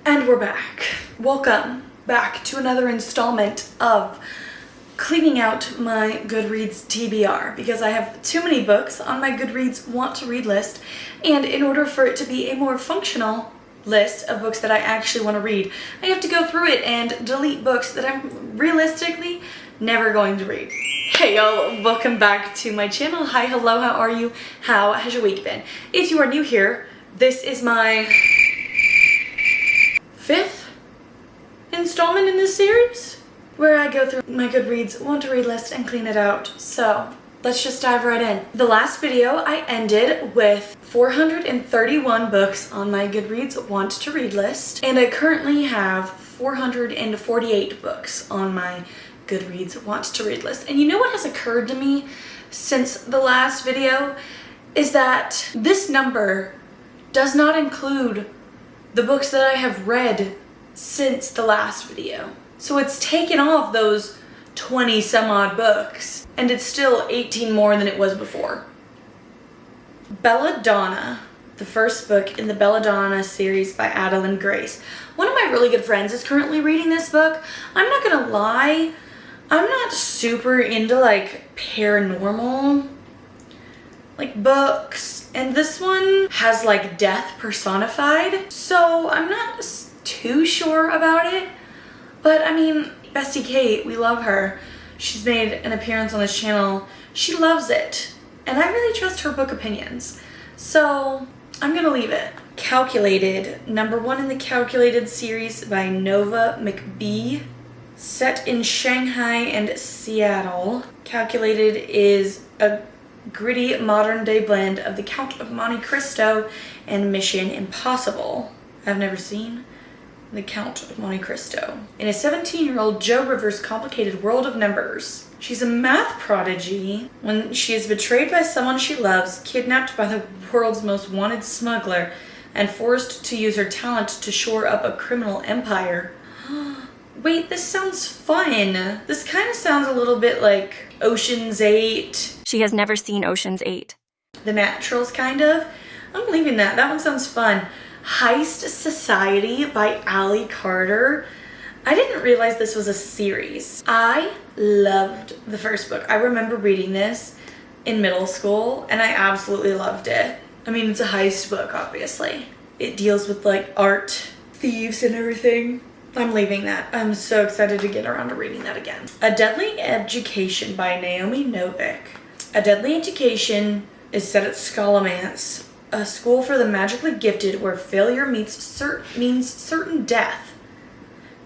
And we're back. Welcome back to another installment of cleaning out my Goodreads TBR because I have too many books on my Goodreads Want to Read list, and in order for it to be a more functional list of books that I actually want to read, I have to go through it and delete books that I'm realistically never going to read. Hey y'all, welcome back to my channel. Hi, hello, how are you? How has your week been? If you are new here, this is my 5th installment in this series where I go through my Goodreads Want to Read list and clean it out. So let's just dive right in. The last video I ended with 431 books on my Goodreads Want to Read list, and I currently have 448 books on my Goodreads Want to Read list. And you know what has occurred to me since the last video is that this number does not include the books that I have read since the last video. So it's taken off those 20 some odd books, and it's still 18 more than it was before. Belladonna, the first book in the Belladonna series by Adeline Grace. One of my really good friends is currently reading this book. I'm not gonna lie, I'm not super into like paranormal books, and this one has like death personified, so I'm not too sure about it. But I mean, Bestie Kate, we love her. She's made an appearance on this channel. She loves it, and I really trust her book opinions, so I'm gonna leave it. Calculated, number 1 in the Calculated series by Nova McBee. Set in Shanghai and Seattle, Calculated is a gritty modern-day blend of The Count of Monte Cristo and Mission Impossible. I've never seen The Count of Monte Cristo. In a 17-year-old Joe Rivers' complicated world of numbers, she's a math prodigy when she is betrayed by someone she loves, kidnapped by the world's most wanted smuggler, and forced to use her talent to shore up a criminal empire. Wait, this sounds fun. This kind of sounds a little bit like Ocean's 8. She has never seen Ocean's 8. The Naturals, kind of. I'm leaving that. That one sounds fun. Heist Society by Allie Carter. I didn't realize this was a series. I loved the first book. I remember reading this in middle school, and I absolutely loved it. I mean, it's a heist book, obviously. It deals with like art, thieves, and everything. I'm leaving that. I'm so excited to get around to reading that again. A Deadly Education by Naomi Novik. A Deadly Education is set at Scholomance, a school for the magically gifted where failure means certain death.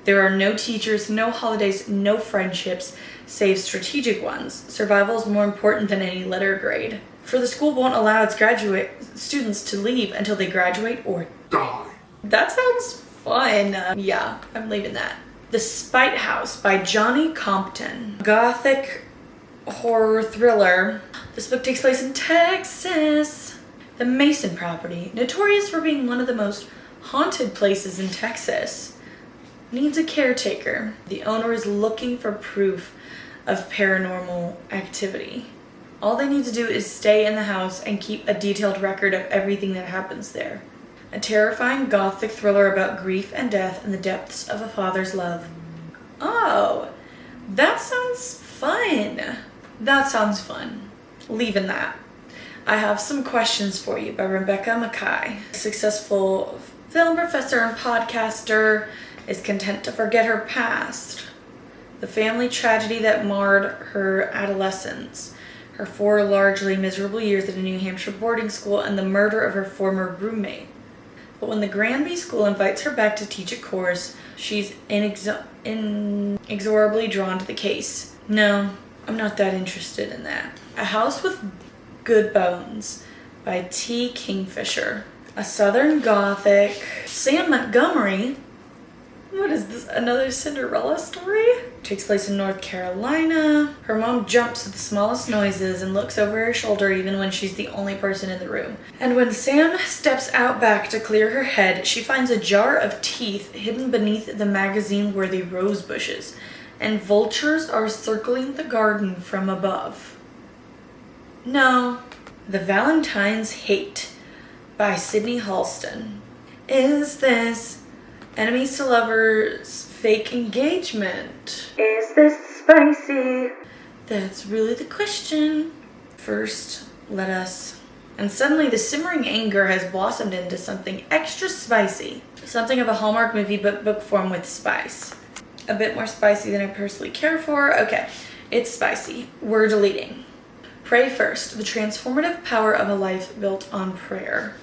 There are no teachers, no holidays, no friendships, save strategic ones. Survival is more important than any letter grade. For the school won't allow its graduate students to leave until they graduate or die. That sounds fun. Yeah, I'm leaving that. The Spite House by Johnny Compton. Gothic horror thriller. This book takes place in Texas. The Mason property, notorious for being one of the most haunted places in Texas, needs a caretaker. The owner is looking for proof of paranormal activity. All they need to do is stay in the house and keep a detailed record of everything that happens there. A terrifying gothic thriller about grief and death in the depths of a father's love. Oh, that sounds fun. That sounds fun. Leaving that. I have some questions for you by Rebecca Mackay. A successful film professor and podcaster is content to forget her past, the family tragedy that marred her adolescence, her 4 largely miserable years at a New Hampshire boarding school, and the murder of her former roommate. But when the Granby School invites her back to teach a course, she's inexorably drawn to the case. No, I'm not that interested in that. A House with Good Bones by T. Kingfisher. A Southern Gothic. Sam Montgomery. What is this? Another Cinderella story? Takes place in North Carolina. Her mom jumps at the smallest noises and looks over her shoulder even when she's the only person in the room. And when Sam steps out back to clear her head, she finds a jar of teeth hidden beneath the magazine-worthy rose bushes, and vultures are circling the garden from above. No. The Valentine's Hate by Sydney Halston. Is this Enemies to lovers, fake engagement. Is this spicy? That's really the question. First, let us... And suddenly the simmering anger has blossomed into something extra spicy. Something of a Hallmark movie, but book form with spice. A bit more spicy than I personally care for. Okay, it's spicy. We're deleting. Pray First, the transformative power of a life built on prayer.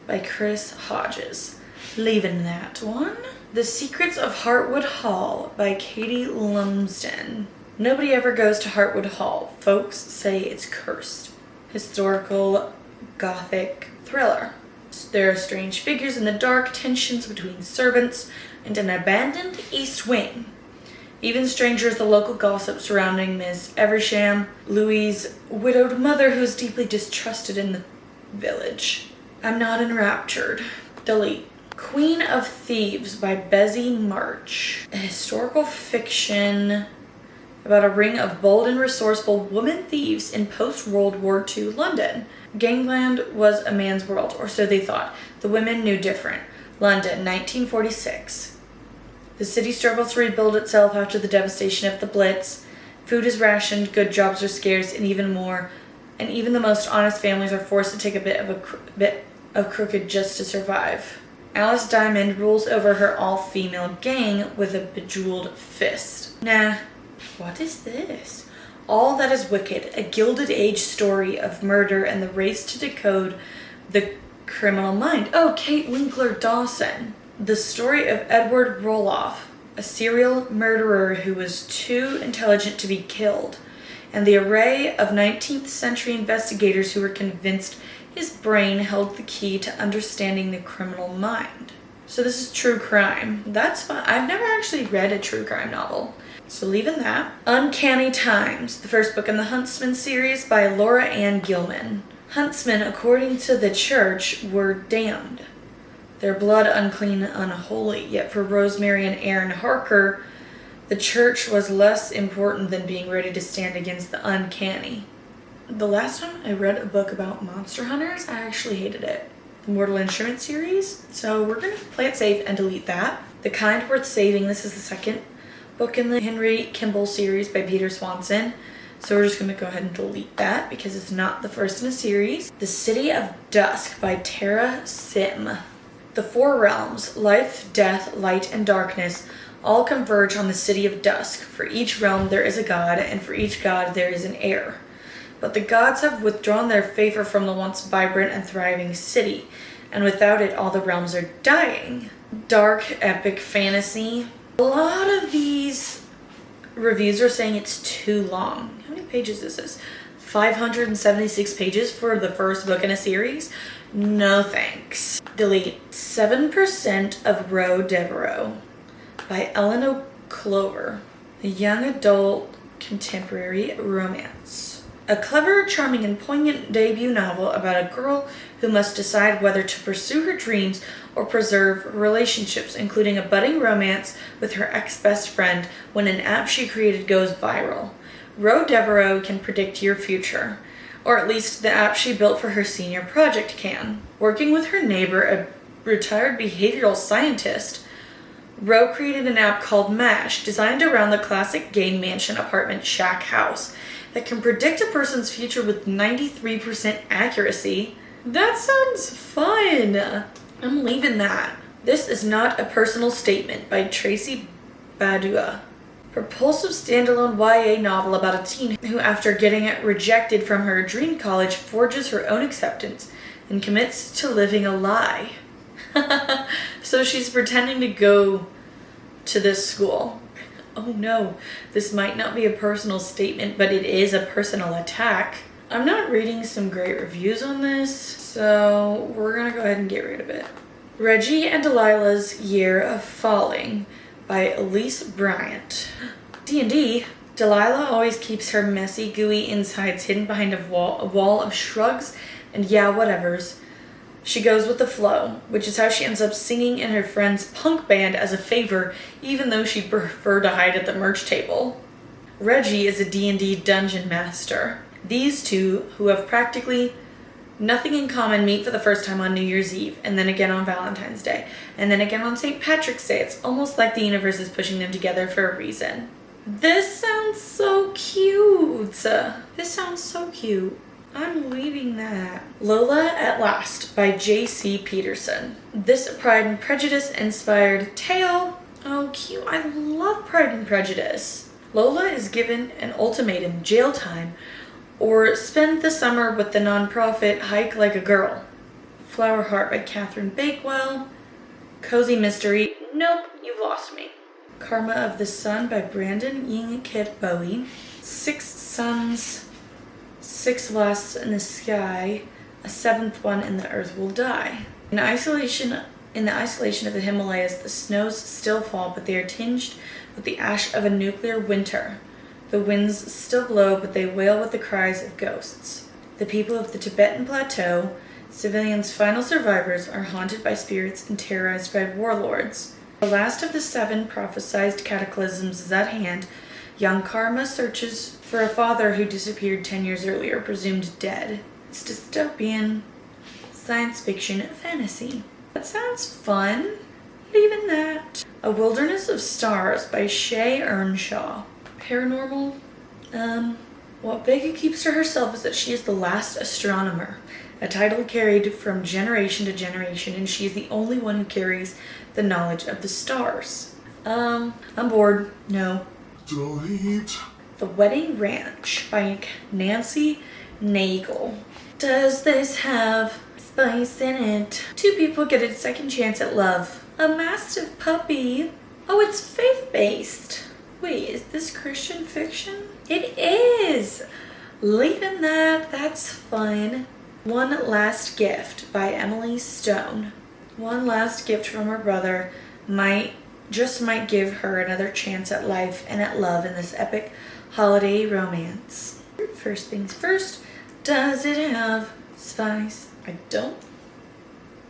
By Chris Hodges. Leaving that one. The Secrets of Heartwood Hall by Katie Lumsden. Nobody ever goes to Heartwood Hall. Folks say it's cursed. Historical gothic thriller. There are strange figures in the dark, tensions between servants, and an abandoned East Wing. Even stranger is the local gossip surrounding Miss Eversham, Louis's widowed mother, who is deeply distrusted in the village. I'm not enraptured. Delete. Queen of Thieves by Bessie March. A historical fiction about a ring of bold and resourceful women thieves in post-World War II London. Gangland was a man's world, or so they thought. The women knew different. London, 1946. The city struggles to rebuild itself after the devastation of the Blitz. Food is rationed, good jobs are scarce, and even the most honest families are forced to take a bit of crooked just to survive. Alice Diamond rules over her all-female gang with a bejeweled fist. Nah, what is this? All That Is Wicked, a Gilded Age story of murder and the race to decode the criminal mind. Oh, Kate Winkler Dawson. The story of Edward Roloff, a serial murderer who was too intelligent to be killed, and the array of 19th century investigators who were convinced his brain held the key to understanding the criminal mind. So this is true crime. That's fun. I've never actually read a true crime novel. So leaving that. Uncanny Times, the first book in the Huntsman series by Laura Ann Gilman. Huntsmen, according to the church, were damned. Their blood unclean, unholy. Yet for Rosemary and Aaron Harker, the church was less important than being ready to stand against the uncanny. The last time I read a book about monster hunters, I actually hated it. The Mortal Instruments series. So we're going to play it safe and delete that. The Kind Worth Saving. This is the second book in the Henry Kimball series by Peter Swanson. So we're just going to go ahead and delete that because it's not the first in a series. The City of Dusk by Tara Sim. The Four Realms, life, death, light, and darkness, all converge on the City of Dusk. For each realm there is a god, and for each god there is an heir. But the gods have withdrawn their favor from the once vibrant and thriving city, and without it all the realms are dying. Dark, epic fantasy. A lot of these reviews are saying it's too long. How many pages is this? 576 pages for the first book in a series? No thanks. Delete. 7% of Roe Devereaux by Eleanor Clover. A young adult contemporary romance. A clever, charming, and poignant debut novel about a girl who must decide whether to pursue her dreams or preserve relationships, including a budding romance with her ex-best friend when an app she created goes viral. Roe Devereaux can predict your future, or at least the app she built for her senior project can. Working with her neighbor, a retired behavioral scientist, Roe created an app called MASH, designed around the classic game mansion apartment shack house, that can predict a person's future with 93% accuracy. That sounds fun. I'm leaving that. This Is Not a Personal Statement by Tracy Badua. Propulsive standalone YA novel about a teen who, after getting rejected from her dream college, forges her own acceptance and commits to living a lie. So she's pretending to go to this school. Oh no, this might not be a personal statement, but it is a personal attack. I'm not reading some great reviews on this, so we're gonna go ahead and get rid of it. Reggie and Delilah's Year of Falling by Elise Bryant. D&D, Delilah always keeps her messy, gooey insides hidden behind a wall of shrugs and yeah, whatevers. She goes with the flow, which is how she ends up singing in her friend's punk band as a favor, even though she'd prefer to hide at the merch table. Reggie is a D&D dungeon master. These two, who have practically Nothing in Common meet for the first time on New Year's Eve, and then again on Valentine's Day, and then again on St. Patrick's Day. It's almost like the universe is pushing them together for a reason. This sounds so cute. This sounds so cute. I'm leaving that. Lola at Last by J.C. Peterson. This Pride and Prejudice inspired tale. Oh, cute. I love Pride and Prejudice. Lola is given an ultimatum, jail time, or spend the summer with the nonprofit Hike Like a Girl. Flower Heart by Catherine Bakewell. Cozy Mystery. Nope, you've lost me. Karma of the Sun by Brandon Ying Kit Bowie. 6 Suns, 6 Lasts in the Sky, a 7th one and the Earth Will Die. In the isolation of the Himalayas, the snows still fall, but they are tinged with the ash of a nuclear winter. The winds still blow, but they wail with the cries of ghosts. The people of the Tibetan Plateau, civilians' final survivors, are haunted by spirits and terrorized by warlords. The last of the 7 prophesied cataclysms is at hand. Young Karma searches for a father who disappeared 10 years earlier, presumed dead. It's dystopian science fiction fantasy. That sounds fun. Leaving that. A Wilderness of Stars by Shay Earnshaw. Paranormal. What Vega keeps to herself is that she is the last astronomer, a title carried from generation to generation, and she is the only one who carries the knowledge of the stars. I'm bored. No. Delete. The Wedding Ranch by Nancy Nagel. Does this have spice in it? 2 people get a second chance at love. A mastiff puppy. Oh, it's faith-based. Wait, is this Christian fiction? It is! Leaving that, that's fun. One Last Gift by Emily Stone. One last gift from her brother might give her another chance at life and at love in this epic holiday romance. First things first, does it have spice? I don't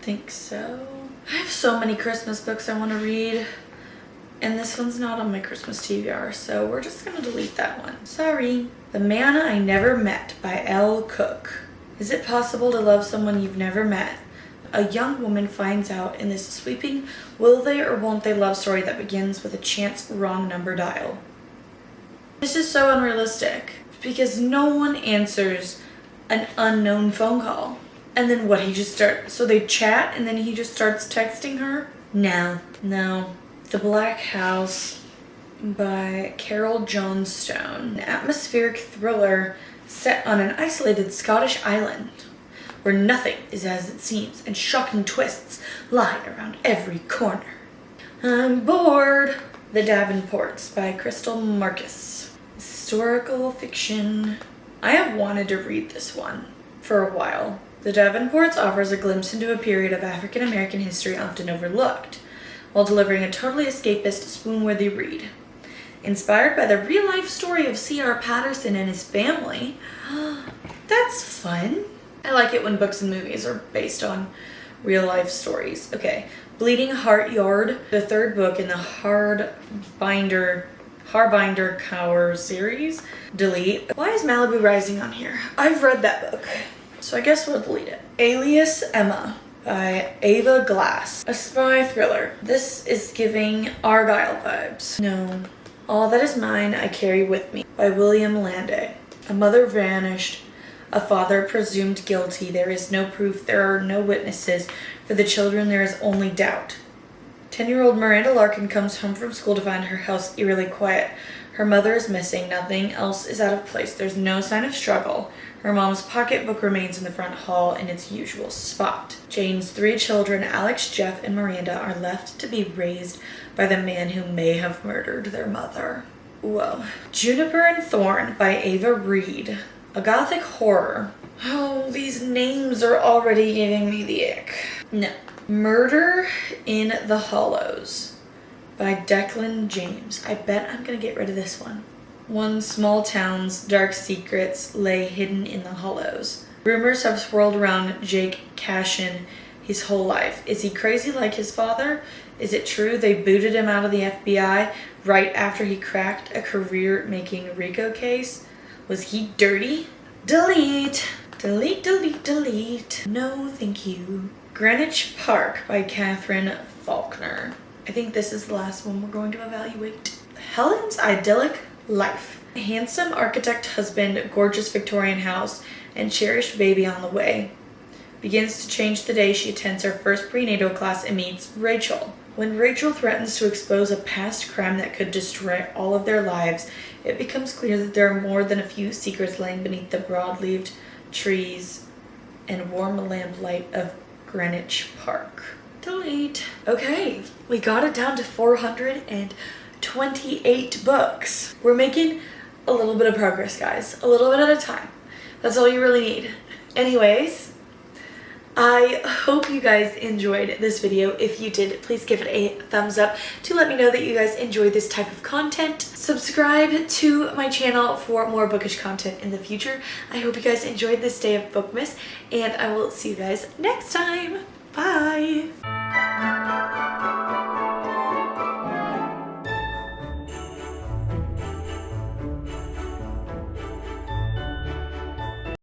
think so. I have so many Christmas books I want to read, and this one's not on my Christmas TBR, so we're just gonna delete that one. Sorry. The Man I Never Met by L. Cook. Is it possible to love someone you've never met? A young woman finds out in this sweeping will they or won't they love story that begins with a chance wrong number dial. This is so unrealistic because no one answers an unknown phone call. And then what, so they chat and then he just starts texting her? No. The Black House by Carol Johnstone. An atmospheric thriller set on an isolated Scottish island where nothing is as it seems and shocking twists lie around every corner. I'm bored. The Davenports by Crystal Marcus. Historical fiction. I have wanted to read this one for a while. The Davenports offers a glimpse into a period of African American history often overlooked, while delivering a totally escapist, spoon-worthy read. Inspired by the real-life story of C.R. Patterson and his family. That's fun. I like it when books and movies are based on real-life stories. Okay, Bleeding Heart Yard, the 3rd book in the Harbinder Cower series. Delete. Why is Malibu Rising on here? I've read that book, so I guess we'll delete it. Alias Emma by Ava Glass. A spy thriller. This is giving Argyle vibes. No. All That Is Mine I Carry With Me by William Landay. A mother vanished. A father presumed guilty. There is no proof. There are no witnesses. For the children, there is only doubt. 10-year-old Miranda Larkin comes home from school to find her house eerily quiet. Her mother is missing. Nothing else is out of place. There's no sign of struggle. Her mom's pocketbook remains in the front hall in its usual spot. Jane's 3 children, Alex, Jeff, and Miranda, are left to be raised by the man who may have murdered their mother. Whoa. Juniper and Thorn by Ava Reed. A gothic horror. Oh, these names are already giving me the ick. No. Murder in the Hollows by Declan James. I bet I'm gonna get rid of this one. One small town's dark secrets lay hidden in the hollows. Rumors have swirled around Jake Cashin his whole life. Is he crazy like his father? Is it true they booted him out of the FBI right after he cracked a career-making RICO case? Was he dirty? Delete! Delete, delete, delete. No, thank you. Greenwich Park by Catherine Faulkner. I think this is the last one we're going to evaluate. Helen's idyllic life. A handsome architect husband, gorgeous Victorian house, and cherished baby on the way. Begins to change the day she attends her first prenatal class and meets Rachel. When Rachel threatens to expose a past crime that could destroy all of their lives, it becomes clear that there are more than a few secrets laying beneath the broad-leaved trees and warm lamplight of Greenwich Park. Delete. Okay, we got it down to 428 books. We're making a little bit of progress, guys. A little bit at a time. That's all you really need. Anyways, I hope you guys enjoyed this video. If you did, please give it a thumbs up to let me know that you guys enjoy this type of content. Subscribe to my channel for more bookish content in the future. I hope you guys enjoyed this day of Bookmas, and I will see you guys next time. Bye!